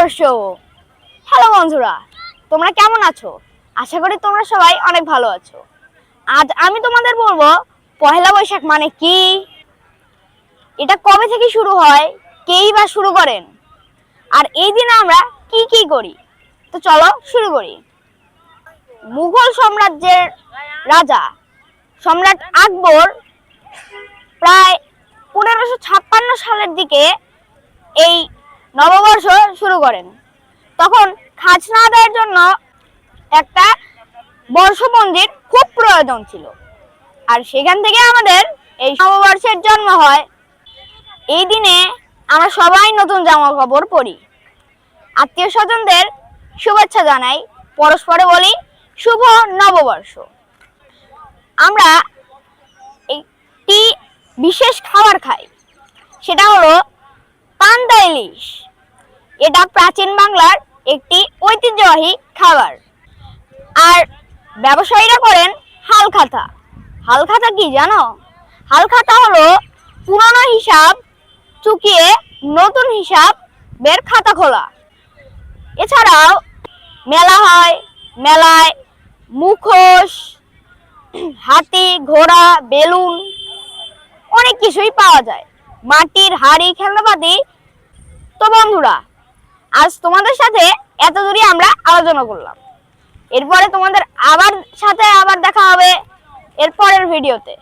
নববর্ষ। হ্যালো বন্ধুরা, তোমরা কেমন আছো? আশা করি তোমরা সবাই অনেক ভালো আছো। আজ আমি তোমাদের বলবো পহেলা বৈশাখ মানে কি, এটা কবে থেকে শুরু হয়, কেই বা শুরু করেন, আর এই দিনে আমরা কি কি করি। তো চলো শুরু করি। মুঘল সাম্রাজ্যের রাজা সম্রাট আকবর প্রায় 1556 সালের দিকে এই নববর্ষ শুরু করেন। তখন খাজনা আদায়ের জন্য একটা বর্ষপঞ্জির খুব প্রয়োজন ছিল, আর সেখান থেকে আমাদের এই নববর্ষের জন্ম হয়। এই দিনে আমরা সবাই নতুন জামা কাপড় পরি, আত্মীয় স্বজনদের শুভেচ্ছা জানাই, পরস্পরে বলি শুভ নববর্ষ। আমরা একটি বিশেষ খাবার খাই, সেটা হলো পান্তা ইলিশ। এটা প্রাচীন বাংলার একটি ঐতিহ্যবাহী খাবার। আর ব্যবসায়ীরা করেন হালখাতা। হালখাতা কি জানো? হালখাতা হলো পুরনো হিসাব চুকিয়ে নতুন হিসাব বের খাতা খোলা। এছাড়াও মেলা হয়, মেলায় মুখোশ, হাতি, ঘোড়া, বেলুন অনেক কিছুই পাওয়া যায়, মাটির হাড়ি, খেলনাপাতি। তো বন্ধুরা, আজ তোমাদের সাথে এত দূরই আমরা আলোচনা করলাম। এরপরে তোমাদের আবার দেখা হবে এর পরের ভিডিওতে।